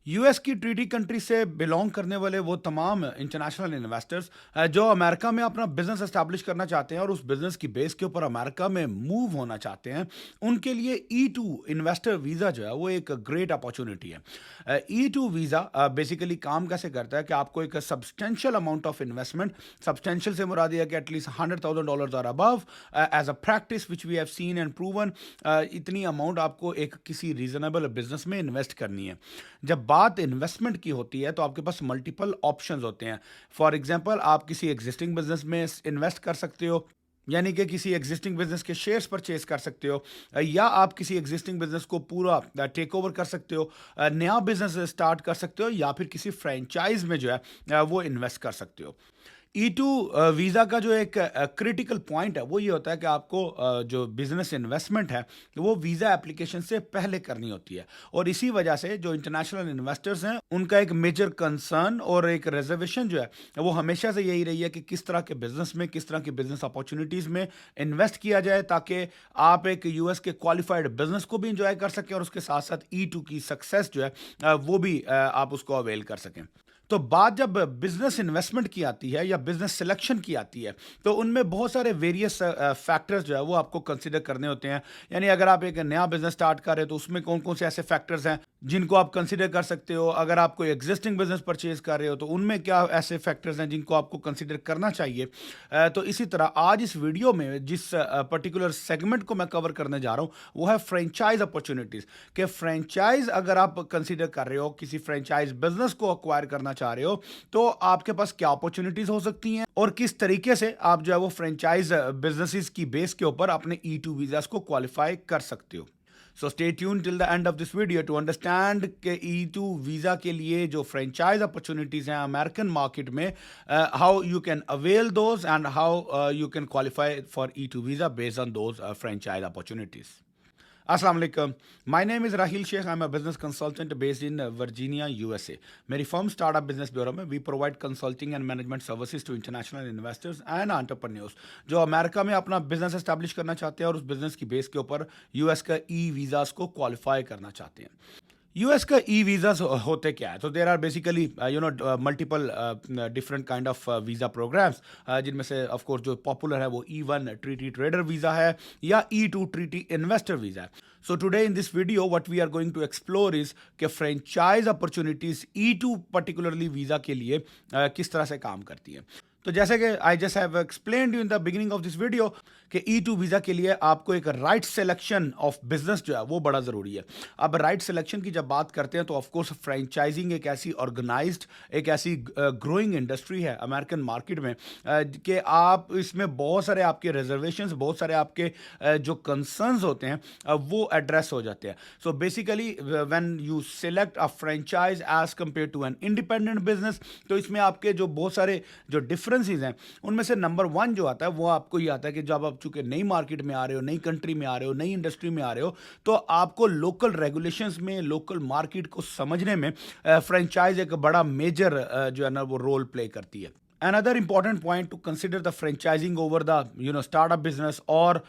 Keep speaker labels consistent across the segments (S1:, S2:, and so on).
S1: US की treaty country से belong करने वाले वो तमाम इंटरनेशनल इन्वेस्टर्स जो अमेरिका में अपना बिजनेस एस्टैब्लिश करना चाहते हैं और उस बिजनेस की बेस के ऊपर अमेरिका में मूव होना चाहते हैं, उनके लिए ई टू इन्वेस्टर वीज़ा जो है वो एक ग्रेट अपॉर्चुनिटी है। ई टू वीज़ा बेसिकली काम कैसे करता है कि आपको एक substantial amount of investment, substantial से मुराद है कि एटलीस्ट $100,000 और above, as a practice which we have seen and proven, इतनी अमाउंट आपको एक किसी रीजनेबल बिजनेस में इन्वेस्ट करनी है। जब बात इन्वेस्टमेंट की होती है तो आपके पास मल्टीपल ऑप्शंस होते हैं। फॉर एग्जांपल, आप किसी एग्जिस्टिंग बिजनेस में इन्वेस्ट कर सकते हो, यानी कि किसी एग्जिस्टिंग बिजनेस के शेयर्स परचेज कर सकते हो, या आप किसी एग्जिस्टिंग बिजनेस को पूरा टेक ओवर कर सकते हो, नया बिजनेस स्टार्ट कर सकते हो, या फिर किसी फ्रेंचाइज में जो है वो इन्वेस्ट कर सकते हो। ई टू वीज़ा का जो एक क्रिटिकल पॉइंट है वो ये होता है कि आपको जो बिजनेस इन्वेस्टमेंट है वो वीज़ा एप्लीकेशन से पहले करनी होती है, और इसी वजह से जो इंटरनेशनल इन्वेस्टर्स हैं उनका एक मेजर कंसर्न और एक रिजर्वेशन जो है वो हमेशा से यही रही है कि किस तरह के बिजनेस में, किस तरह की बिजनेस अपॉर्चुनिटीज़ में इन्वेस्ट किया जाए, ताकि आप एक यूएस के क्वालिफाइड बिजनेस को भी इंजॉय कर सकें और उसके साथ साथ ई टू की सक्सेस जो है वो भी आप उसको अवेल कर सकें। तो बात जब बिजनेस इन्वेस्टमेंट की आती है या बिजनेस सिलेक्शन की आती है, तो उनमें बहुत सारे वेरियस फैक्टर्स जो है वो आपको कंसिडर करने होते हैं। यानी अगर आप एक नया बिजनेस स्टार्ट कर रहे हो तो उसमें कौन कौन से ऐसे फैक्टर्स हैं जिनको आप कंसिडर कर सकते हो। अगर आप कोई एग्जिस्टिंग बिजनेस परचेज कर रहे हो तो उनमें क्या ऐसे फैक्टर्स हैं जिनको आपको कंसिडर करना चाहिए। तो इसी तरह आज इस वीडियो में जिस पर्टिकुलर सेगमेंट को मैं कवर करने जा रहा हूँ वो है फ्रेंचाइज अपॉर्चुनिटीज। कि फ्रेंचाइज अगर आप कंसिडर कर रहे हो, किसी फ्रेंचाइज बिजनेस को अक्वायर करना चाह रहे हो, तो आपके पास क्या अपॉर्चुनिटीज हो सकती हैं और किस तरीके से आप जो है वो फ्रेंचाइज बिजनेसेस की बेस के ऊपर अपने ई टू वीजास को क्वालिफाई कर सकते हो। So stay tune till the end of this video to understand के ई टू वीजा के लिए जो फ्रेंचाइज अपॉर्चुनिटीज हैं अमेरिकन मार्केट में, how you can avail those and how you can qualify for E two visa based on those franchise opportunities. अस्सलाम वालेकुम। My name is Rahil Sheikh. I am a business consultant based in Virginia, USA. मेरी firm startup business bureau में we provide consulting and management services to international investors and entrepreneurs जो America में अपना business establish करना चाहते हैं और उस बिजनेस की बेस के ऊपर यूएस का ई वीज़ास को क्वालिफाई करना चाहते हैं। यूएस का ई वीज़ा होते क्या है? तो there are basically multiple different kind of visa programs, जिनमें से ऑफ कोर्स जो पॉपुलर है वो E1 ट्रीटी ट्रेडर वीज़ा है या E2 ट्रीटी इन्वेस्टर वीज़ा है। So today in this video what we are going to explore is कि franchise opportunities E2 particularly visa के लिए किस तरह से काम करती है। तो जैसे कि I just have explained you in the beginning of this video कि E2 वीज़ा के लिए आपको एक राइट सिलेक्शन ऑफ बिजनेस जो है वो बड़ा ज़रूरी है। अब राइट सिलेक्शन की जब बात करते हैं तो ऑफ कोर्स फ्रेंचाइजिंग एक ऐसी ऑर्गेनाइज्ड, एक ऐसी ग्रोइंग इंडस्ट्री है अमेरिकन मार्केट में, कि आप इसमें बहुत सारे आपके रिजर्वेशंस, बहुत सारे आपके जो कंसर्न्स होते हैं वो एड्रेस हो जाते हैं। So basically when you select a franchise as compare to an independent business, तो इसमें आपके जो बहुत सारे जो डिफरेंसेस हैं उनमें से नंबर वन जो आता है वो आपको ये आता है कि जब आप चूंकि नई मार्केट में आ रहे हो, नई कंट्री में आ रहे हो, नई इंडस्ट्री में आ रहे हो, तो आपको लोकल रेगुलेशंस में, लोकल मार्केट को समझने में फ्रेंचाइज एक बड़ा मेजर जो है ना वो रोल प्ले करती है। Another important point to consider the franchising over the startup business or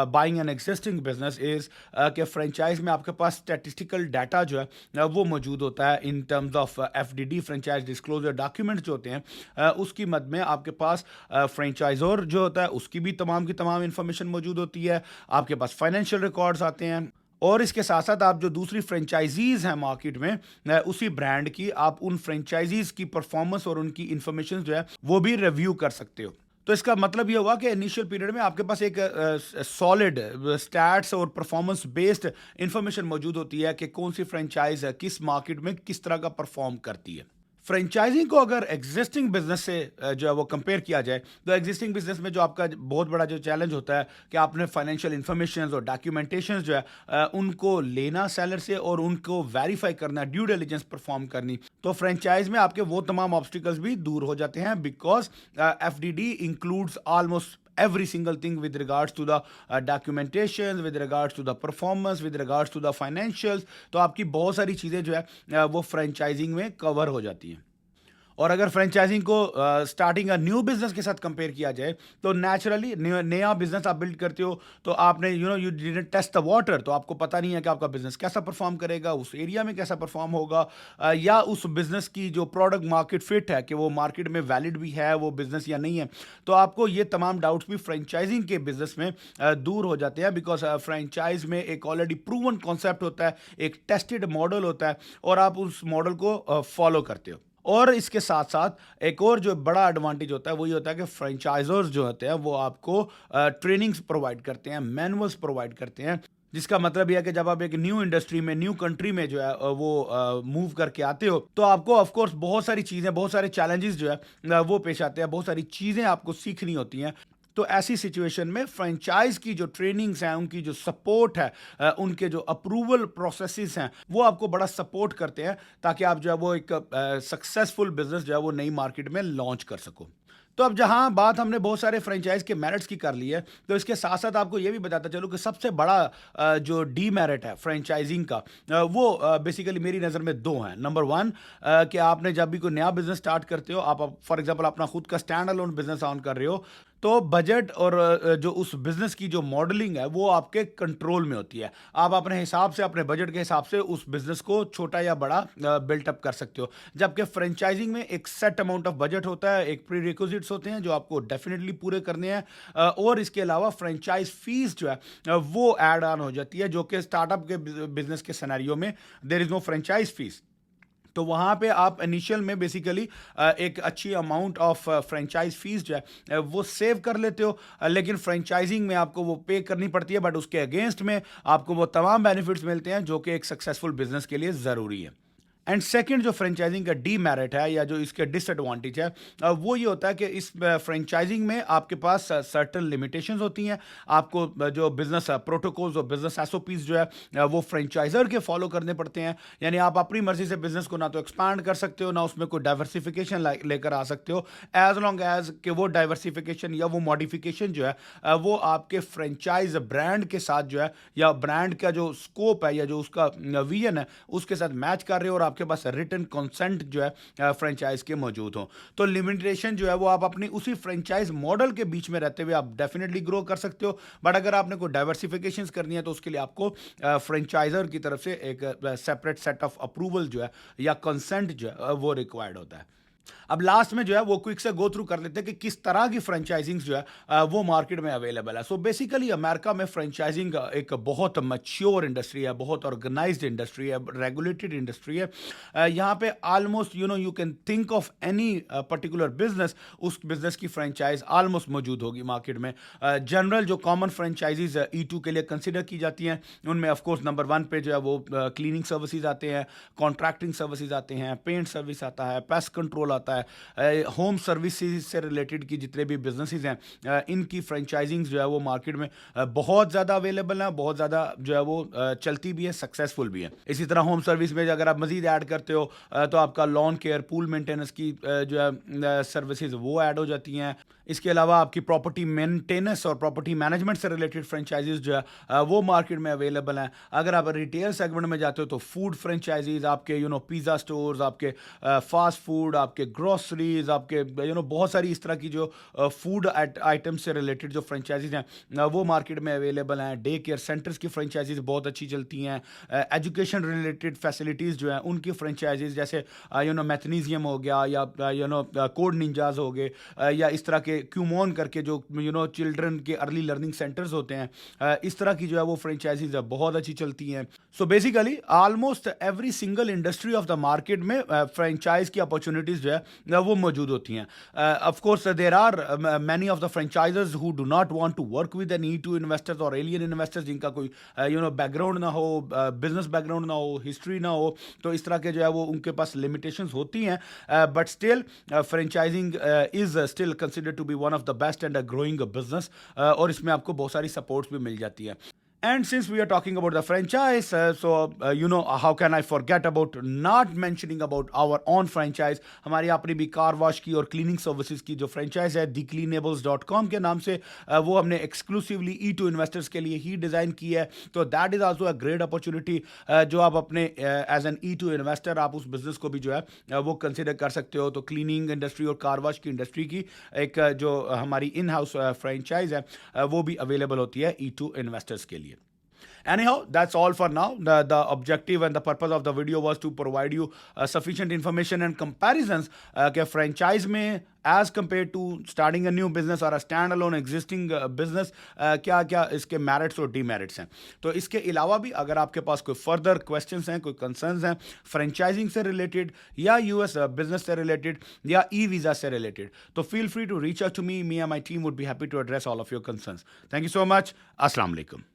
S1: buying an existing business is कि franchise में आपके पास statistical data जो है वो मौजूद होता है in terms of FDD franchise disclosure documents जो होते हैं, उसकी मद में आपके पास franchisor जो होता है उसकी भी तमाम की तमाम इंफॉर्मेशन मौजूद होती है। आपके पास फाइनेंशियल रिकॉर्ड्स आते हैं और इसके साथ साथ आप जो दूसरी फ्रेंचाइजीज हैं मार्केट में उसी ब्रांड की, आप उन फ्रेंचाइजीज की परफॉर्मेंस और उनकी इंफॉर्मेशन जो है वो भी रिव्यू कर सकते हो। तो इसका मतलब ये हुआ कि इनिशियल पीरियड में आपके पास एक सॉलिड स्टैट्स और परफॉर्मेंस बेस्ड इंफॉर्मेशन मौजूद होती है कि कौन सी फ्रेंचाइज है किस मार्केट में किस तरह का परफॉर्म करती है। फ्रेंचाइजिंग को अगर एग्जिस्टिंग बिजनेस से जो है वो कंपेयर किया जाए, तो एग्जिस्टिंग बिजनेस में जो आपका बहुत बड़ा जो चैलेंज होता है कि आपने फाइनेंशियल इंफॉर्मेशन और डॉक्यूमेंटेशन जो है उनको लेना सेलर से और उनको वेरीफाई करना, ड्यू डिलिजेंस परफॉर्म करनी। तो फ्रेंचाइज में आपके वो तमाम ऑब्स्टिकल्स भी दूर हो जाते हैं because FDD includes almost every single thing with regards to the documentation, with regards to the performance, with regards to the financials। तो आपकी बहुत सारी चीज़ें जो है वो फ्रेंचाइजिंग में कवर हो जाती हैं। और अगर फ्रेंचाइजिंग को स्टार्टिंग अ न्यू बिजनेस के साथ कंपेयर किया जाए तो नेचुरली नया बिजनेस आप बिल्ड करते हो तो आपने you didn't test the water, तो आपको पता नहीं है कि आपका बिजनेस कैसा परफॉर्म करेगा, उस एरिया में कैसा परफॉर्म होगा, या उस बिजनेस की जो प्रोडक्ट मार्केट फिट है कि वो मार्केट में वैलिड भी है वो बिजनेस या नहीं है। तो आपको ये तमाम डाउट्स भी फ्रेंचाइजिंग के बिजनेस में दूर हो जाते हैं, बिकॉज फ्रेंचाइज में एक ऑलरेडी प्रूवन कॉन्सेप्ट होता है, एक टेस्टेड मॉडल होता है और आप उस मॉडल को फॉलो करते हो। और इसके साथ साथ एक और जो बड़ा एडवांटेज होता है वो ये होता है कि फ्रेंचाइजर्स जो होते हैं वो आपको ट्रेनिंग्स प्रोवाइड करते हैं, मैनुअल्स प्रोवाइड करते हैं, जिसका मतलब यह है कि जब आप एक न्यू इंडस्ट्री में न्यू कंट्री में जो है वो मूव करके आते हो तो आपको ऑफ कोर्स बहुत सारी चीज़ें, बहुत सारे चैलेंजेस जो है वो पेश आते हैं, बहुत सारी चीज़ें आपको सीखनी होती हैं। तो ऐसी सिचुएशन में फ्रेंचाइज की जो ट्रेनिंग्स हैं, उनकी जो सपोर्ट है, उनके जो अप्रूवल प्रोसेसेस हैं वो आपको बड़ा सपोर्ट करते हैं ताकि आप जो है वो एक सक्सेसफुल बिजनेस जो है वो नई मार्केट में लॉन्च कर सको। तो अब जहां बात हमने बहुत सारे फ्रेंचाइज के मेरिट्स की कर ली है, तो इसके साथ साथ आपको ये भी बताता चलूं कि सबसे बड़ा जो डीमेरिट है फ्रेंचाइजिंग का, वो बेसिकली मेरी नज़र में दो हैं। नंबर वन, कि आपने जब भी कोई नया बिजनेस स्टार्ट करते हो, आप फॉर एग्जांपल अपना खुद का स्टैंड अलोन बिजनेस ऑन कर रहे हो, तो बजट और जो उस बिजनेस की जो मॉडलिंग है वो आपके कंट्रोल में होती है। आप अपने हिसाब से, अपने बजट के हिसाब से उस बिजनेस को छोटा या बड़ा बिल्टअप कर सकते हो। जबकि फ्रेंचाइजिंग में एक सेट अमाउंट ऑफ बजट होता है, एक प्री रिक्विजिट्स होते हैं जो आपको डेफिनेटली पूरे करने हैं, और इसके अलावा फ्रेंचाइज फीस जो है वो ऐड ऑन हो जाती है, जो कि स्टार्टअप के बिजनेस के सिनेरियो में there is no franchise fee. तो वहाँ पे आप इनिशियल में बेसिकली एक अच्छी अमाउंट ऑफ फ्रेंचाइज फीस जो है वो सेव कर लेते हो, लेकिन फ्रेंचाइजिंग में आपको वो पे करनी पड़ती है, बट उसके अगेंस्ट में आपको वो तमाम बेनिफिट्स मिलते हैं जो कि एक सक्सेसफुल बिजनेस के लिए ज़रूरी है। एंड सेकंड जो फ्रेंचाइजिंग का डीमेरिट है या जो इसके डिसएडवांटेज है, वो ये होता है कि इस फ्रेंचाइजिंग में आपके पास सर्टन लिमिटेशंस होती हैं। आपको जो बिजनेस प्रोटोकॉल्स और बिजनेस एसओपीज जो है वो फ्रेंचाइजर के फॉलो करने पड़ते हैं। यानी आप अपनी मर्जी से बिजनेस को ना तो एक्सपांड कर सकते हो, ना उसमें कोई डाइवर्सिफिकेशन लेकर आ सकते हो, एज लॉन्ग एज कि वो डाइवर्सिफिकेशन या वो मॉडिफिकेशन जो है वो आपके फ्रेंचाइज ब्रांड के साथ जो है, या ब्रांड का जो स्कोप है या जो उसका विजन है उसके साथ मैच कर रहे हो, और आपके पास रिटन कंसेंट जो है फ्रेंचाइज के मौजूद हो। तो लिमिटेशन जो है वो आप अपनी उसी फ्रेंचाइज मॉडल के बीच में रहते हुए आप डेफिनेटली ग्रो कर सकते हो, बट अगर आपने कोई डाइवर्सिफिकेशंस करनी है तो उसके लिए आपको फ्रेंचाइजर की तरफ से एक सेपरेट सेट ऑफ अप्रूवल जो है या कंसेंट जो है वो रिक्वायर्ड होता है। अब लास्ट में जो है वो क्विक से गो थ्रू कर लेते हैं कि किस तरह की फ्रेंचाइजिंग जो है वो मार्केट में अवेलेबल है। सो बेसिकली अमेरिका में फ्रेंचाइजिंग एक बहुत मैच्योर इंडस्ट्री है, बहुत ऑर्गेनाइज्ड इंडस्ट्री है, रेगुलेटेड इंडस्ट्री है। यहाँ पे almost you can think of any particular business, उस बिजनेस की फ्रेंचाइज ऑलमोस्ट मौजूद होगी मार्केट में। जनरल जो कॉमन फ्रेंचाइजीज E2 के लिए कंसिडर की जाती हैं उनमें ऑफकोर्स नंबर वन पे जो है वो क्लीनिंग सर्विसेज आते हैं, कॉन्ट्रैक्टिंग सर्विसेज आते हैं, पेंट सर्विस आता है, पेस्ट कंट्रोल आता है, होम सर्विसेज से रिलेटेड की जितने भी बिजनेसेस हैं इनकी फ्रेंचाइजिंग जो है वो मार्केट में बहुत ज़्यादा अवेलेबल है, बहुत ज़्यादा जो है वो चलती भी है, सक्सेसफुल भी है। इसी तरह होम सर्विस में अगर आप मजीद ऐड करते हो तो आपका लॉन केयर, पूल मेंटेनेंस की जो है सर्विसेज वो ऐड हो जाती हैं। इसके अलावा आपकी प्रॉपर्टी मेंटेनेंस और प्रॉपर्टी मैनेजमेंट से रिलेटेड फ्रेंचाइजीज जो है वो मार्केट में अवेलेबल हैं। अगर आप रिटेल सेगमेंट में जाते हो तो फूड फ्रेंचाइजीज, आपके पिज़्ज़ा स्टोर्स, आपके फास्ट फूड, आपके ग्रोसरीज, आपके बहुत सारी इस तरह की जो फूड आइटम्स से रिलेटेड जो फ्रेंचाइजीज हैं वो मार्केट में अवेलेबल हैं। डे केयर सेंटर्स की फ्रेंचाइजीज बहुत अच्छी चलती हैं। एजुकेशन रिलेटेड फैसिलिटीज़ जो हैं उनकी फ्रेंचाइजीज जैसे मैथनीजियम हो गया, या कोड निंजाज हो गए, या इस तरह के क्यूमोन करके जो चिल्ड्रन के अर्ली लर्निंग सेंटर्स होते हैं, इस तरह की जो है वो फ्रेंचाइजीज बहुत अच्छी चलती हैं। So basically almost every single industry of the market में फ्रेंचाइज की अपॉर्चुनिटीज जो है वो मौजूद होती हैं। Of course there are many of the franchisers who do not want to work with an E2 investors और एलियन इन्वेस्टर्स, जिनका कोई बैकग्राउंड ना हो, बिजनेस बैकग्राउंड ना हो, हिस्ट्री ना हो, तो इस तरह के जो है वो उनके पास लिमिटेशंस होती हैं, but still franchising is still considered to be one of the best and a growing business, और इसमें आपको बहुत सारी सपोर्ट्स भी मिल जाती है। And since we are talking about the franchise, how can I forget about not mentioning about our own franchise? हमारी अपनी भी कार वॉश की और क्लीनिंग सर्विसेज की जो फ्रेंचाइज है thecleanables.com के नाम से, वो हमने एक्सक्लूसिवली E2 इन्वेस्टर्स के लिए ही डिज़ाइन की है. तो that is also a great opportunity, जो आप अपने एज एन E2 इन्वेस्टर आप उस बिजनेस को भी जो है वो कंसिडर कर सकते हो. तो क्लीनिंग इंडस्ट्री और कार वॉश की इंडस्ट्री की एक जो हमारी इन हाउस फ्रेंचाइज है, वो भी अवेलेबल होती है E2 इन्वेस्टर्स के लिए. Anyhow, that's all for now. The objective and the purpose of the video was to provide you sufficient information and comparisons कि franchise में as compared to starting a new business or a standalone existing business, क्या क्या इसके merits और demerits हैं. तो इसके अलावा भी अगर आपके पास कोई further questions हैं, कोई concerns हैं franchising से related या US business से related या e-visa से related, तो feel free to reach out to me. Me and my team would be happy to address all of your concerns. Thank you so much. Assalamu alaikum.